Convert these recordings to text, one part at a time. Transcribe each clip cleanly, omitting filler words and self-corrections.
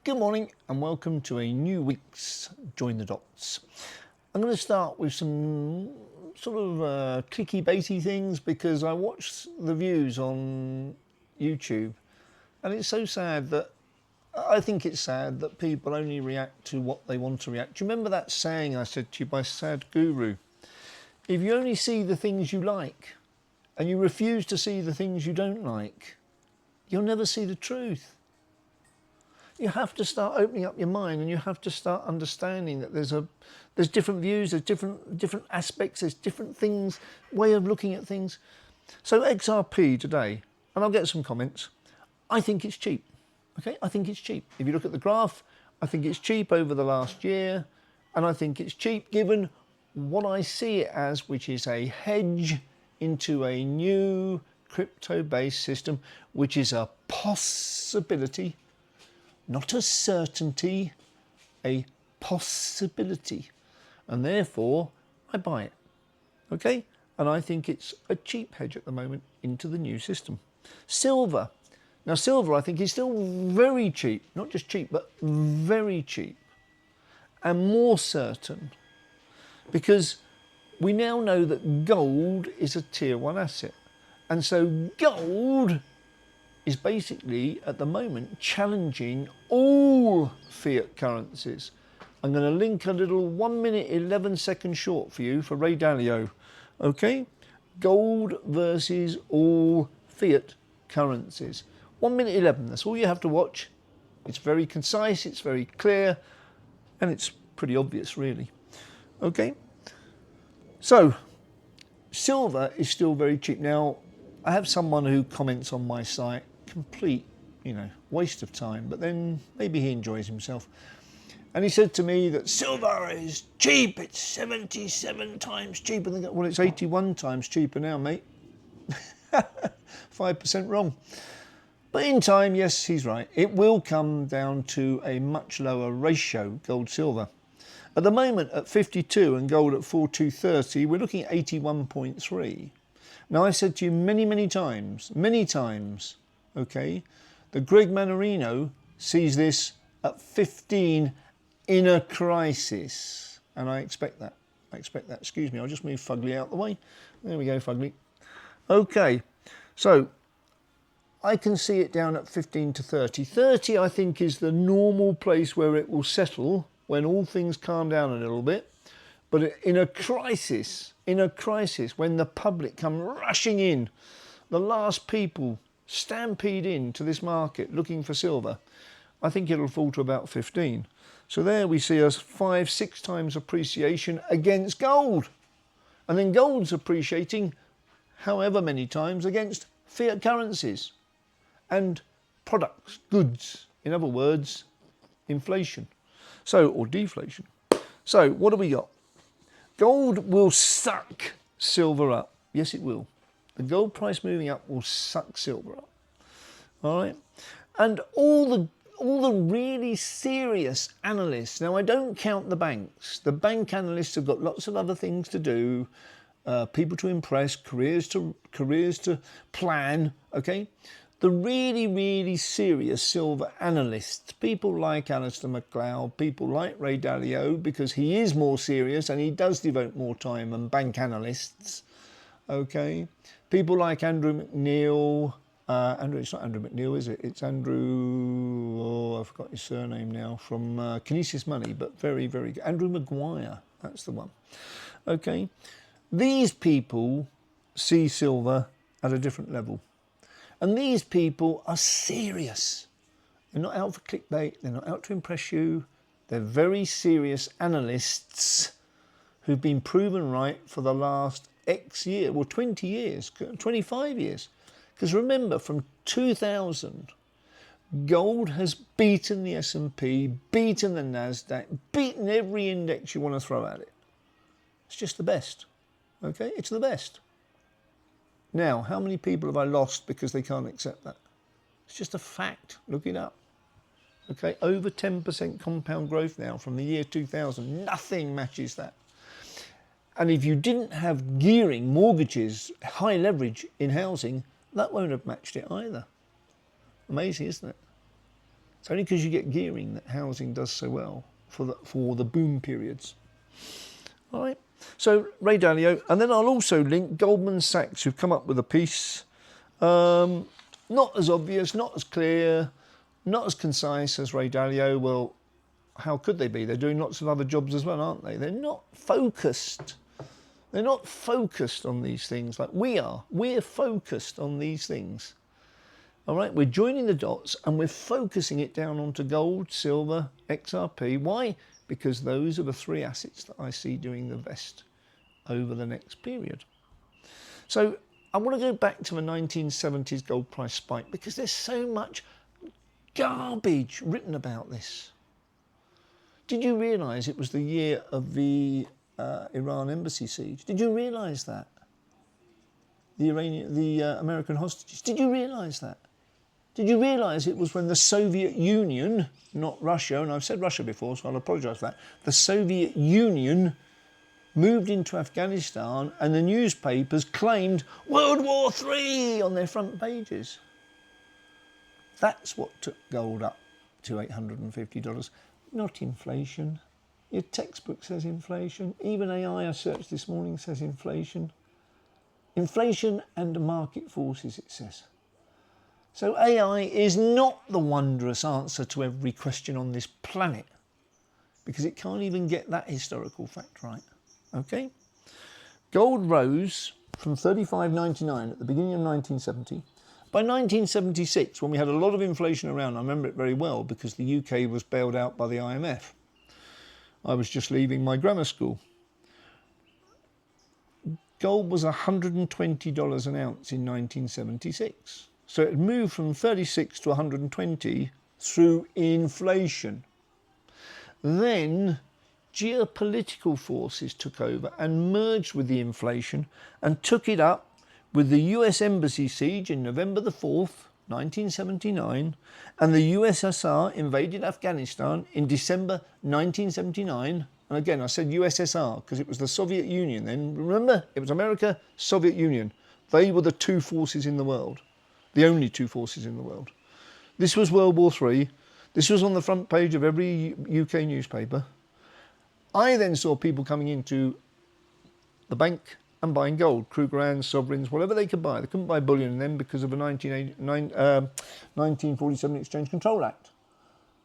Good morning and welcome to a new week's Join the Dots. I'm going to start with some sort of clicky-baity things because I watched the views on YouTube and it's so sad that I think it's sad that people only react to what they want to react. Do you remember that saying I said to you by Sad Guru? If you only see the things you like and you refuse to see the things you don't like, you'll never see the truth. You have to start opening up your mind and you have to start understanding that there's different views, there's different aspects, there's different things, way of looking at things. So XRP today, and I'll get some comments, I think it's cheap. Okay, I think it's cheap. If you look at the graph, I think it's cheap over the last year, and I think it's cheap given what I see it as, which is a hedge into a new crypto-based system, which is a possibility. Not a certainty, a possibility. And therefore, I buy it. Okay? And I think it's a cheap hedge at the moment into the new system. Silver. Now, silver, I think, is still very cheap. Not just cheap, but very cheap. And more certain. Because we now know that gold is a tier 1 asset. And so gold is basically, at the moment, challenging all fiat currencies. I'm going to link a little 1 minute, 11 second short for you for Ray Dalio. Okay? Gold versus all fiat currencies. 1 minute 11, that's all you have to watch. It's very concise, it's very clear, and it's pretty obvious, really. Okay? So, silver is still very cheap. Now, I have someone who comments on my site, complete, waste of time, but then maybe he enjoys himself. And he said to me that silver is cheap, it's 77 times cheaper than, well, it's 81 times cheaper now, mate. 5% wrong. But in time, yes, he's right. It will come down to a much lower ratio, gold-silver. At the moment, at 52 and gold at 4230, we're looking at 81.3. Now, I've said to you many times, okay, that Greg Manorino sees this at 15 in a crisis. And I expect that. Excuse me, I'll just move Fugly out the way. There we go, Fugly. Okay, so I can see it down at 15 to 30. 30, I think, is the normal place where it will settle when all things calm down a little bit. But in a crisis, when the public come rushing in, the last people stampede into this market looking for silver, I think it'll fall to about 15. So there we see us 5-6 times appreciation against gold. And then gold's appreciating however many times against fiat currencies and products, goods. In other words, inflation. So, or deflation. So what do we got? Gold will suck silver up. Yes, it will. The gold price moving up will suck silver up. All right? And all the really serious analysts, now I don't count the banks. The bank analysts have got lots of other things to do, people to impress, careers to plan, okay? The really serious silver analysts, people like Alistair McLeod, people like Ray Dalio, because he is more serious and he does devote more time than bank analysts, okay? People like Andrew McNeil, it's not Andrew McNeil, is it? It's Andrew, I forgot his surname now, from Kinesis Money, but very good. Andrew Maguire, that's the one, okay? These people see silver at a different level. And these people are serious. They're not out for clickbait. They're not out to impress you. They're very serious analysts who've been proven right for the last X year, well, 20 years, 25 years. Because remember, from 2000, gold has beaten the S&P, beaten the NASDAQ, beaten every index you want to throw at it. It's just the best. Okay? It's the best. Now, how many people have I lost because they can't accept that? It's just a fact. Look it up. Okay, over 10% compound growth now from the year 2000. Nothing matches that. And if you didn't have gearing, mortgages, high leverage in housing, that won't have matched it either. Amazing, isn't it? It's only because you get gearing that housing does so well for the boom periods. All right. So Ray Dalio, and then I'll also link Goldman Sachs, who've come up with a piece, not as obvious, not as clear, not as concise as Ray Dalio. Well, how could they be? They're doing lots of other jobs as well, aren't they? They're not focused. They're not focused on these things like we are. We're focused on these things. All right, we're joining the dots and we're focusing it down onto gold, silver, XRP. Why? Because those are the three assets that I see doing the best over the next period. So I want to go back to the 1970s gold price spike because there's so much garbage written about this. Did you realise it was the year of the Iran embassy siege? Did you realise that? The American hostages. Did you realise that? Did you realise it was when the Soviet Union, not Russia, and I've said Russia before, so I'll apologise for that, the Soviet Union moved into Afghanistan and the newspapers claimed World War III on their front pages. That's what took gold up to $850, not inflation. Your textbook says inflation. Even AI I searched this morning says inflation. Inflation and market forces, it says. So AI is not the wondrous answer to every question on this planet because it can't even get that historical fact right. Okay? Gold rose from $35.99 at the beginning of 1970. By 1976, when we had a lot of inflation around, I remember it very well because the UK was bailed out by the IMF. I was just leaving my grammar school. Gold was $120 an ounce in 1976. So it moved from 36 to 120 through inflation. Then geopolitical forces took over and merged with the inflation and took it up with the US embassy siege in November the 4th, 1979, and the USSR invaded Afghanistan in December 1979. And again, I said USSR because it was the Soviet Union then. Remember, it was America, Soviet Union. They were the two forces in the world. The only two forces in the world. This was World War III. This was on the front page of every UK newspaper. I then saw people coming into the bank and buying gold, Krugerrands, sovereigns, whatever they could buy. They couldn't buy bullion then because of the 1947 Exchange Control Act.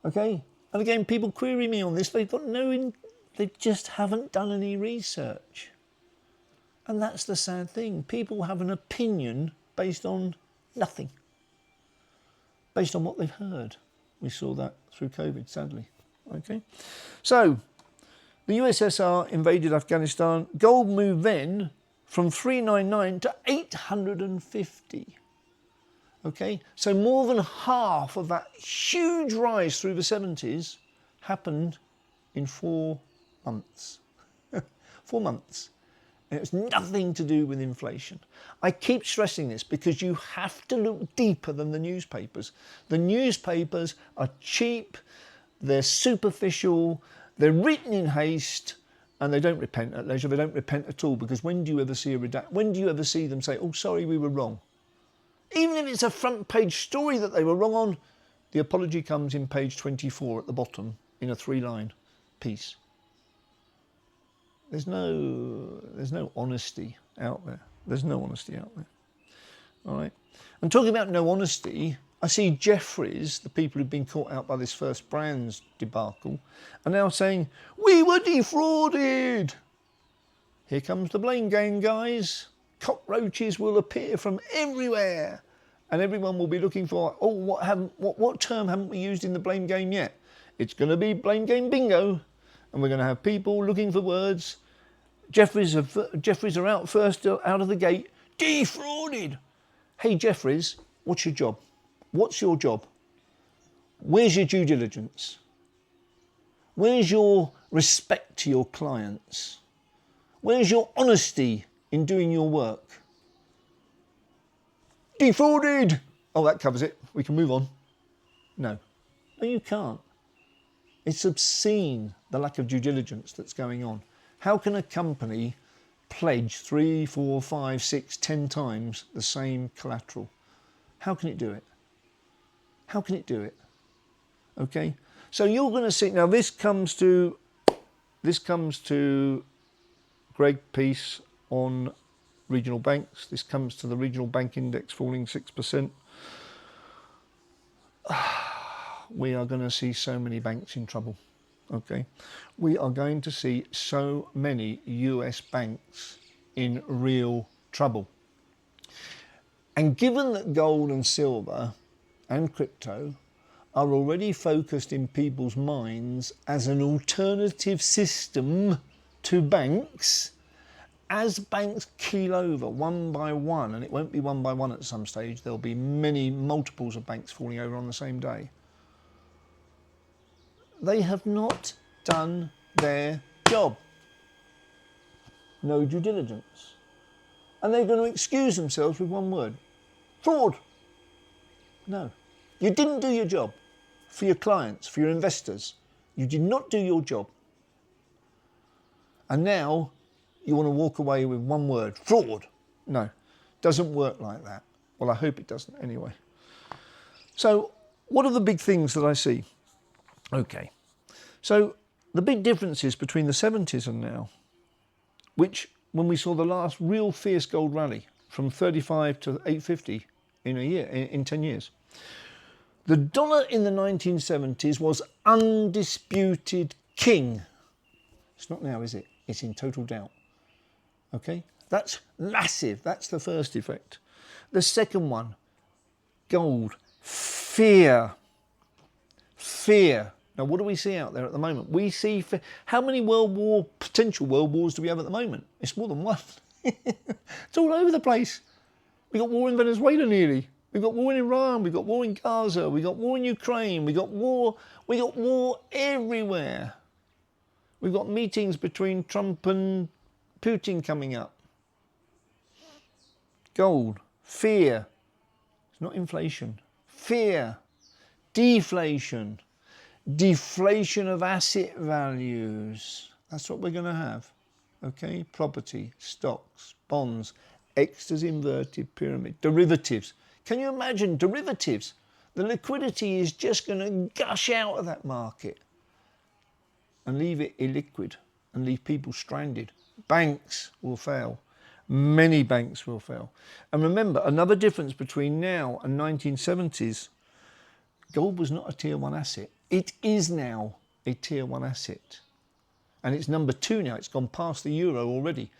Okay? And again, people query me on this. They just haven't done any research. And that's the sad thing. People have an opinion based on nothing. Based on what they've heard. We saw that through COVID, sadly. Okay? So, the USSR invaded Afghanistan. Gold moved then from 399 to 850. Okay? So more than half of that huge rise through the 70s happened in 4 months. 4 months. And it was nothing to do with inflation. I keep stressing this because you have to look deeper than the newspapers. The newspapers are cheap, they're superficial, they're written in haste, and they don't repent at leisure. They don't repent at all because when do you ever see when do you ever see them say, oh, sorry, we were wrong? Even if it's a front page story that they were wrong on, the apology comes in page 24 at the bottom in a 3-line piece. There's no honesty out there. There's no honesty out there. All right. And talking about no honesty, I see Jeffries, the people who've been caught out by this First Brands debacle, are now saying, we were defrauded. Here comes the blame game, guys. Cockroaches will appear from everywhere. And everyone will be looking for, oh, what term haven't we used in the blame game yet? It's going to be blame game bingo. And we're going to have people looking for words. Jeffries are out first, out of the gate. Defrauded. Hey, Jeffries, what's your job? What's your job? Where's your due diligence? Where's your respect to your clients? Where's your honesty in doing your work? Defrauded. Oh, that covers it. We can move on. No, you can't. It's obscene, the lack of due diligence that's going on. How can a company pledge 3, 4, 5, 6, 10 times the same collateral? How can it do it? How can it do it? Okay, so you're going to see, now this comes to Greg Peace on regional banks. This comes to the regional bank index falling 6%. We are going to see so many banks in trouble. Okay, we are going to see so many US banks in real trouble. And given that gold and silver and crypto are already focused in people's minds as an alternative system to banks, as banks keel over one by one, and it won't be one by one at some stage, there'll be many multiples of banks falling over on the same day. They have not done their job. No due diligence. And they're going to excuse themselves with one word: fraud. No, you didn't do your job for your clients, for your investors. You did not do your job. And now you want to walk away with one word: fraud. No, doesn't work like that. Well, I hope it doesn't anyway. So what are the big things that I see? Okay, so the big differences between the 70s and now, which when we saw the last real fierce gold rally from 35 to 850 in a year, in 10 years. The dollar in the 1970s was undisputed king. It's not now, is it? It's in total doubt. Okay, that's massive. That's the first effect. The second one, gold, fear. Fear. Now, what do we see out there at the moment? We see how many potential world wars do we have at the moment? It's more than one. It's all over the place. We got war in Venezuela nearly. We've got war in Iran. We've got war in Gaza. We've got war in Ukraine. We got war everywhere. We've got meetings between Trump and Putin coming up. Gold, fear. It's not inflation. Fear, deflation. Deflation of asset values. That's what we're going to have. Okay, property, stocks, bonds, Exter's inverted pyramid, derivatives. Can you imagine derivatives? The liquidity is just going to gush out of that market and leave it illiquid and leave people stranded. Banks will fail. Many banks will fail. And remember, another difference between now and 1970s, gold was not a tier 1 asset. It is now a tier 1 asset. And it's number 2 now. It's gone past the euro already.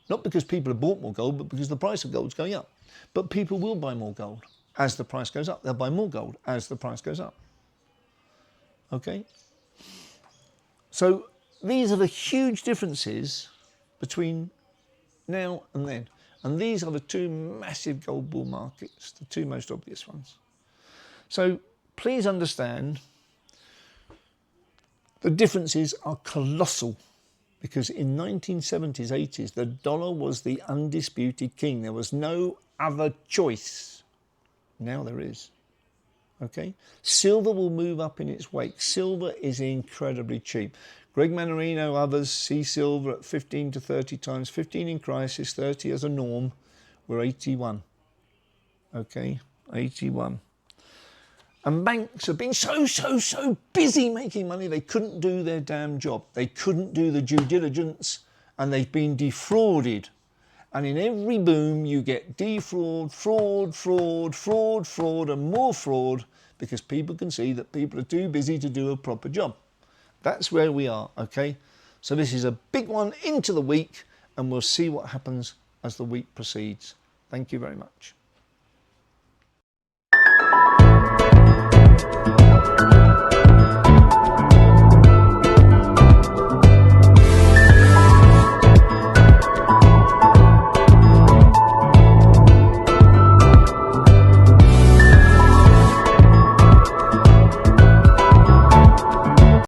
Not because people have bought more gold, but because the price of gold's going up. But people will buy more gold as the price goes up. They'll buy more gold as the price goes up. Okay? So these are the huge differences between now and then. And these are the two massive gold bull markets, the two most obvious ones. So please understand the differences are colossal, because in 1970s, 80s, the dollar was the undisputed king. There was no other choice. Now there is. Okay? Silver will move up in its wake. Silver is incredibly cheap. Greg Manarino, others see silver at 15 to 30 times. 15 in crisis, 30 as a norm. We're 81. Okay? 81. And banks have been so busy making money, they couldn't do their damn job. They couldn't do the due diligence, and they've been defrauded. And in every boom, you get defraud, fraud, and more fraud, because people can see that people are too busy to do a proper job. That's where we are, okay? So this is a big one into the week, and we'll see what happens as the week proceeds. Thank you very much.